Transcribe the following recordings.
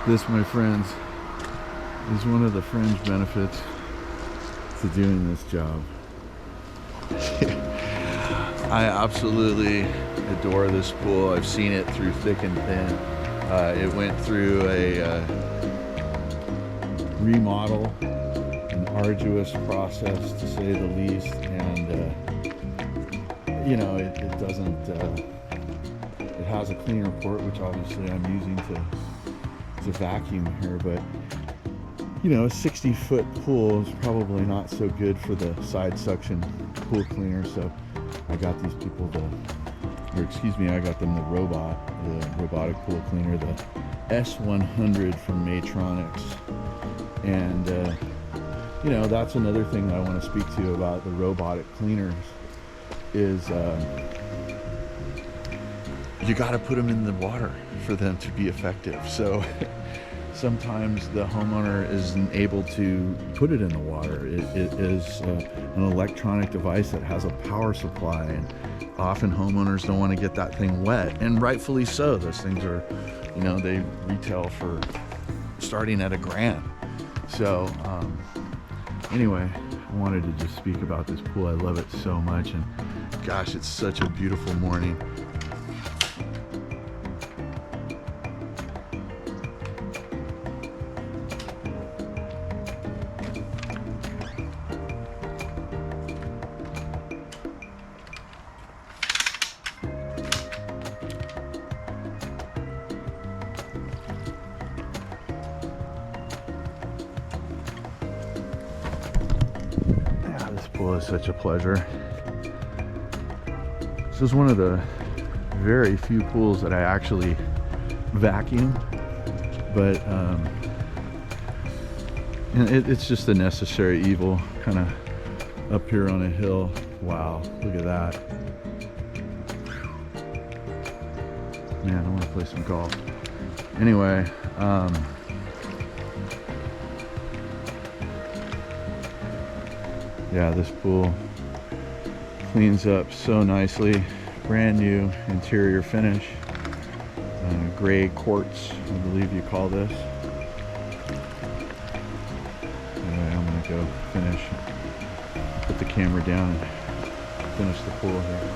This, my friends, is one of the fringe benefits to doing this job. I absolutely adore this pool. I've seen it through thick and thin. It went through a remodel, an arduous process to say the least, and you know, it doesn't, it has a clean report, which obviously I'm using to vacuum here, but you know, a 60-foot pool is probably not so good for the side suction pool cleaner, so I got these people I got them the robotic pool cleaner, the S100 from Matronics. And you know, that's another thing that I want to speak to you about the robotic cleaners is you got to put them in the water for them to be effective. So sometimes the homeowner isn't able to put it in the water. It is an electronic device that has a power supply, and often homeowners don't want to get that thing wet, and rightfully so. Those things are, you know, they retail for starting at $1,000. So anyway, I wanted to just speak about this pool. I love it so much, and gosh, it's such a beautiful morning. Pool is such a pleasure. This is one of the very few pools that I actually vacuum, but and it's just a necessary evil, kind of up here on a hill. Wow, look at that. Man, I want to play some golf. Anyway, yeah, this pool cleans up so nicely. Brand new interior finish, gray quartz, I believe you call this. Anyway, I'm gonna go finish, put the camera down and finish the pool here.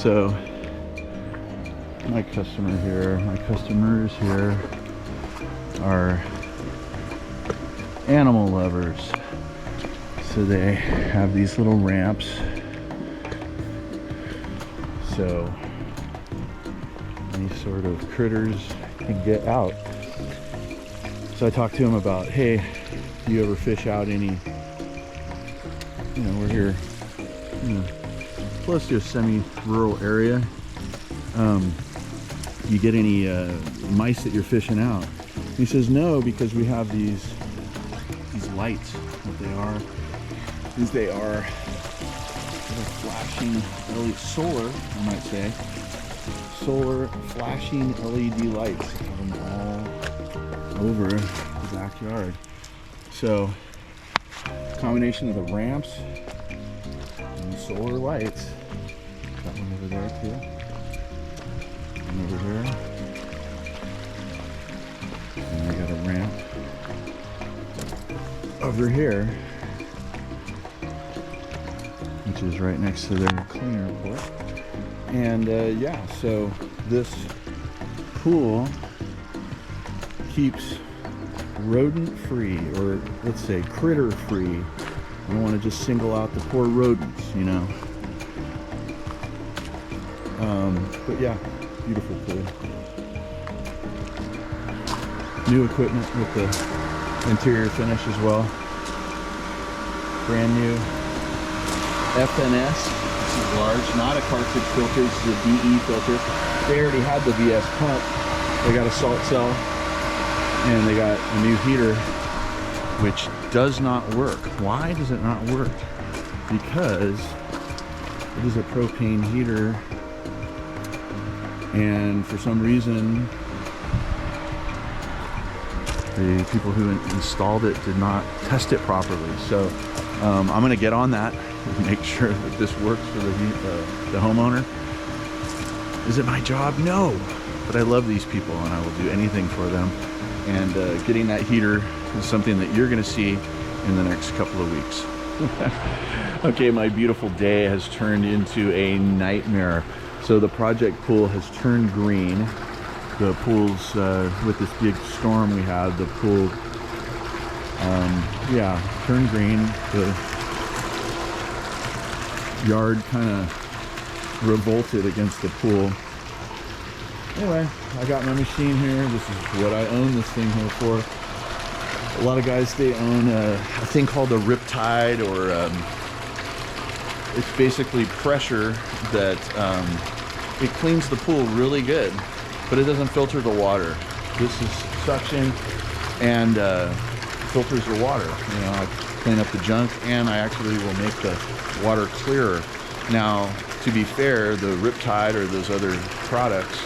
So my customers here are animal lovers. So they have these little ramps. So any sort of critters can get out. So I talked to him about, hey, do you ever fish out any, you know, we're here, you know, close to a semi-rural area. You get any mice that you're fishing out? He says no, because we have these lights. What they are is they are little flashing LED, solar, I might say, solar flashing LED lights. Have them all over the backyard. So combination of the ramps and the solar lights. Got one over there too. One over there. And I got a ramp over here, which is right next to their cleaner port. And yeah, so this pool keeps rodent free, or let's say critter free. I don't want to just single out the poor rodents, you know. But yeah, beautiful pool. New equipment with the interior finish as well. Brand new FNS. This is large, not a cartridge filter. This is a DE filter. They already had the VS pump. They got a salt cell, and they got a new heater, which does not work. Why does it not work? Because it is a propane heater, and for some reason the people who installed it did not test it properly. So I'm going to get on that and make sure that this works for the homeowner. Is it my job? No, but I love these people and I will do anything for them. And getting that heater is something that you're going to see in the next couple of weeks. Okay, my beautiful day has turned into a nightmare. So the project pool has turned green. The pool's, with this big storm we had, the pool, yeah, turned green. The yard kind of revolted against the pool. Anyway, I got my machine here. This is what I own this thing here for. A lot of guys, they own a thing called a Riptide, or it's basically pressure that it cleans the pool really good, but it doesn't filter the water. This is suction and filters the water. You know, I clean up the junk, and I actually will make the water clearer. Now, to be fair, the Riptide or those other products,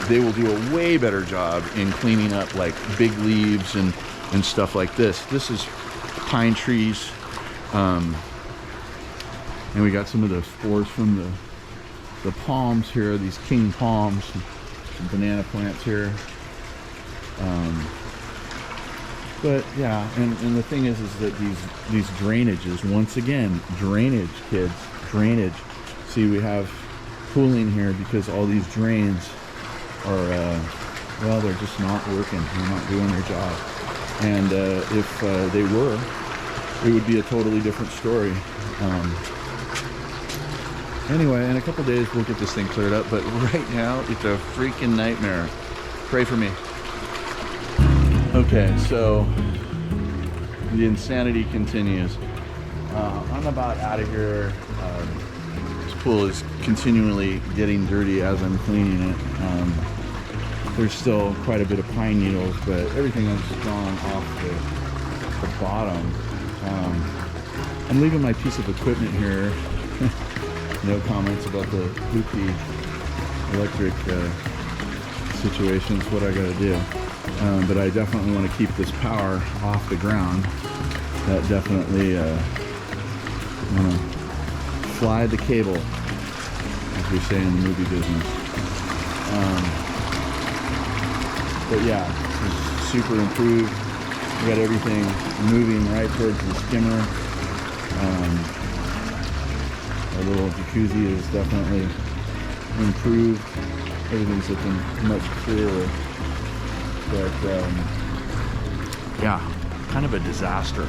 they will do a way better job in cleaning up like big leaves and stuff like this. This is pine trees, and we got some of the spores from the palms here, these king palms, some banana plants here. But yeah, and the thing is that these drainages, once again, drainage, kids, drainage. See, we have pooling here because all these drains are, well, they're just not working. They're not doing their job. And if they were, it would be a totally different story. Anyway, in a couple days we'll get this thing cleared up, but right now it's a freaking nightmare. Pray for me. Okay, so the insanity continues. I'm about out of here. This pool is continually getting dirty as I'm cleaning it. There's still quite a bit of pine needles, but everything has gone off the bottom. I'm leaving my piece of equipment here. No comments about the loopy electric situations, what I gotta do. But I definitely want to keep this power off the ground. That definitely want to fly the cable, as we say in the movie business. But yeah, it's super improved. We got everything moving right towards the skimmer. Our little jacuzzi is definitely improved. Everything's looking much clearer. But yeah, kind of a disaster.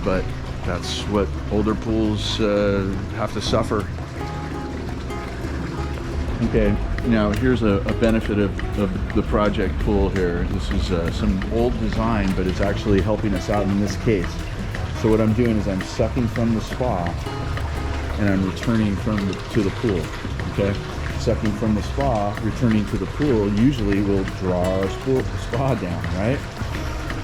But that's what older pools have to suffer. Okay, now here's a benefit of the project pool here. This is some old design, but it's actually helping us out in this case. So what I'm doing is I'm sucking from the spa and I'm returning to the pool, okay? Sucking from the spa, returning to the pool, usually will draw our spa down, right?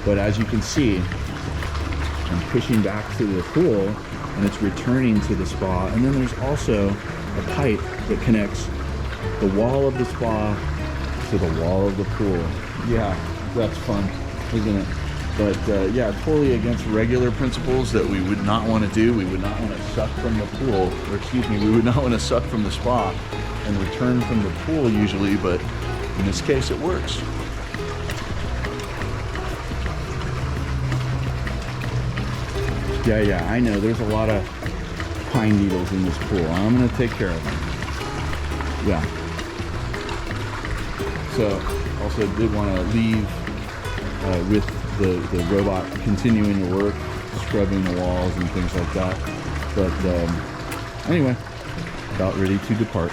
But as you can see, I'm pushing back to the pool and it's returning to the spa. And then there's also a pipe that connects the wall of the spa to the wall of the pool. Yeah, that's fun, isn't it? But yeah, totally against regular principles that we would not want to do. We would not want to suck from the pool, or excuse me, we would not want to suck from the spa and return from the pool usually, but in this case it works. Yeah, I know there's a lot of pine needles in this pool. I'm gonna take care of them. Yeah. So also did want to leave with the robot continuing to work, scrubbing the walls and things like that. But anyway, about ready to depart.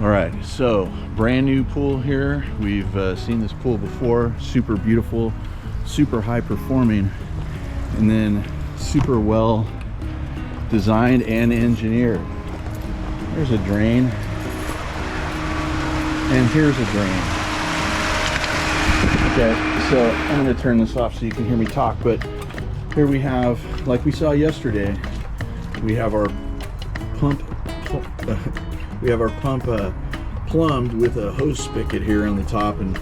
All right, so brand new pool here. We've seen this pool before. Super beautiful, super high performing, and then super well designed and engineered. There's a drain, and here's a drain. Okay, so I'm going to turn this off so you can hear me talk, but here we have, like we saw yesterday, we have our pump plumbed with a hose spigot here on the top. And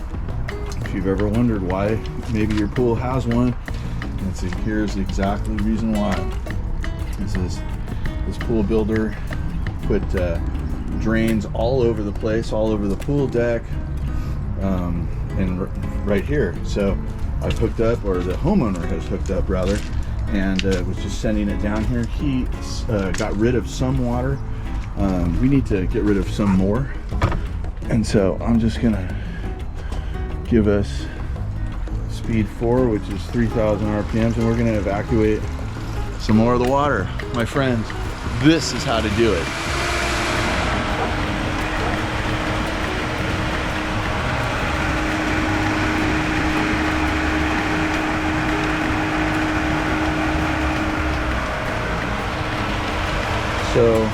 if you've ever wondered why maybe your pool has one, here's exactly the reason why. This pool builder put drains all over the place, all over the pool deck, and right here. So I've hooked up, or the homeowner has hooked up rather, and was just sending it down here. He got rid of some water. We need to get rid of some more, and so I'm just gonna give us speed 4, which is 3,000 RPMs, and we're gonna evacuate some more of the water. My friends, this is how to do it. So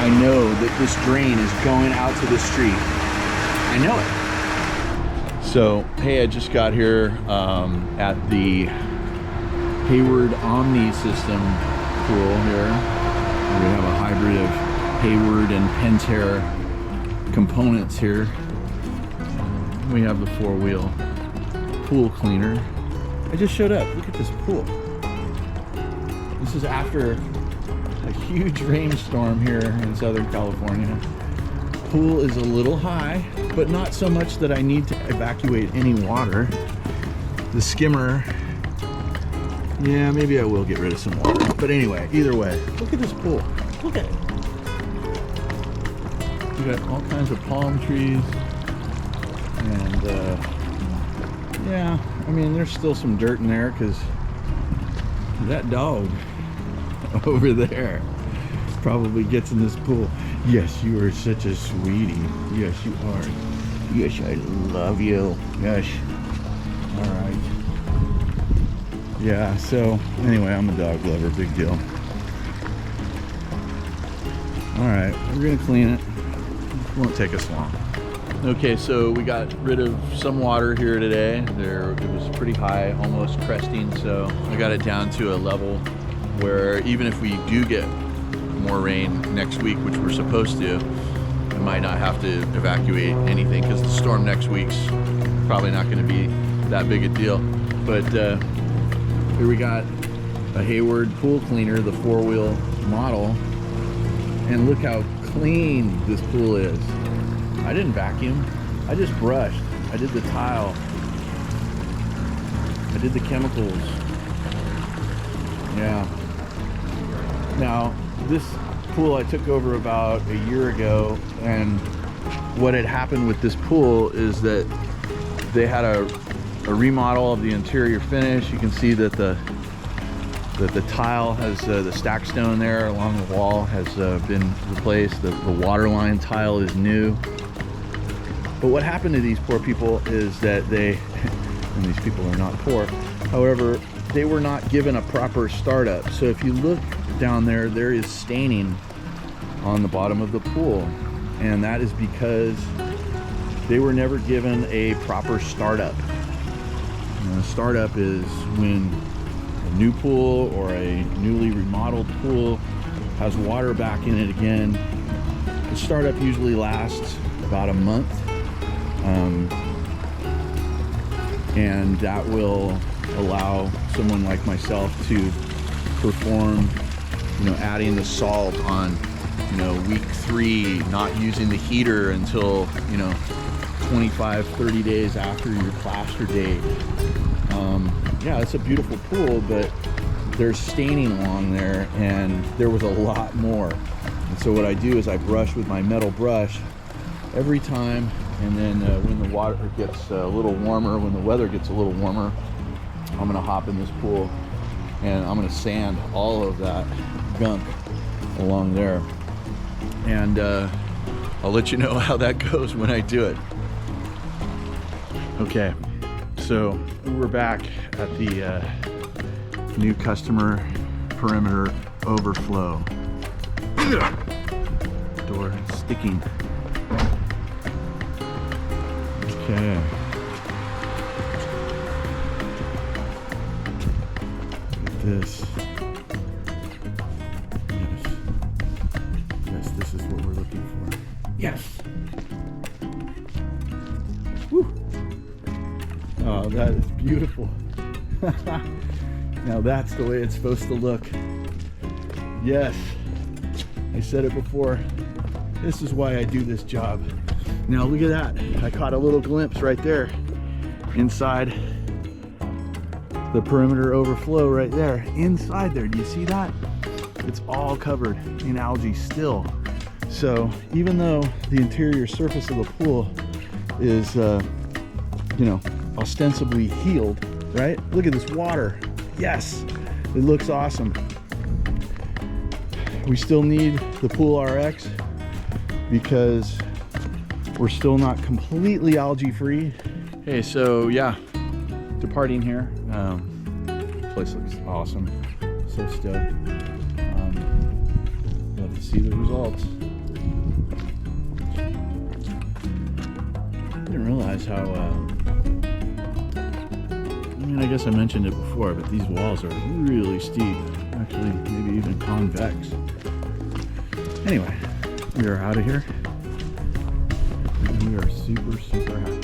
I know that this drain is going out to the street. I know it. So, hey, I just got here at the Hayward Omni system pool here. We have a hybrid of Hayward and Pentair components here. We have the 4-wheel pool cleaner. I just showed up. Look at this pool. This is after a huge rainstorm here in Southern California. Pool is a little high, but not so much that I need to evacuate any water. The skimmer, yeah, maybe I will get rid of some water. But anyway, either way, look at this pool. Look at it. We got all kinds of palm trees. And yeah, I mean, there's still some dirt in there because that dog over there probably gets in this pool. Yes, you are such a sweetie. Yes, you are. Yes, I love you. Yes. All right. Yeah, so anyway, I'm a dog lover. Big deal. All right, we're gonna clean it. It won't take us long. Okay, so we got rid of some water here today. It was pretty high, almost cresting, so I got it down to a level where even if we do get more rain next week, which we're supposed to, I might not have to evacuate anything because the storm next week's probably not going to be that big a deal. But here we got a Hayward pool cleaner, the 4-wheel model, and look how clean this pool is. I didn't vacuum, I just brushed. I did the tile, I did the chemicals. Yeah. Now, this pool I took over about a year ago, and what had happened with this pool is that they had a remodel of the interior finish. You can see that the tile has the stack stone there along the wall has been replaced. The water line tile is new. But what happened to these poor people is that they, and these people are not poor, however, they were not given a proper startup. So if you look down there, there is staining on the bottom of the pool. And that is because they were never given a proper startup. A startup is when a new pool or a newly remodeled pool has water back in it again. The startup usually lasts about a month. And that will allow someone like myself to perform, adding the salt on, week 3, not using the heater until, 25, 30 days after your plaster date. Yeah, it's a beautiful pool, but there's staining along there, and there was a lot more. And so what I do is I brush with my metal brush every time, and then when the water gets a little warmer, when the weather gets a little warmer, I'm gonna hop in this pool and I'm gonna sand all of that gunk along there. And I'll let you know how that goes when I do it. Okay, so we're back at the new customer perimeter overflow. Door sticking. Okay. Look at this. Yes, this is what we're looking for. Yes. Woo. Oh, that is beautiful. Now that's the way it's supposed to look. Yes. I said it before. This is why I do this job. Now look at that. I caught a little glimpse right there inside the perimeter overflow right there. Inside there, do you see that? It's all covered in algae still. So even though the interior surface of the pool is, ostensibly healed, right? Look at this water. Yes, it looks awesome. We still need the Pool RX because we're still not completely algae free. Hey, so yeah, departing here. Place looks awesome. So stoked. Love to see the results. Didn't realize how, I guess I mentioned it before, but these walls are really steep. Actually, maybe even convex. Anyway, we are out of here. And we are super, super happy.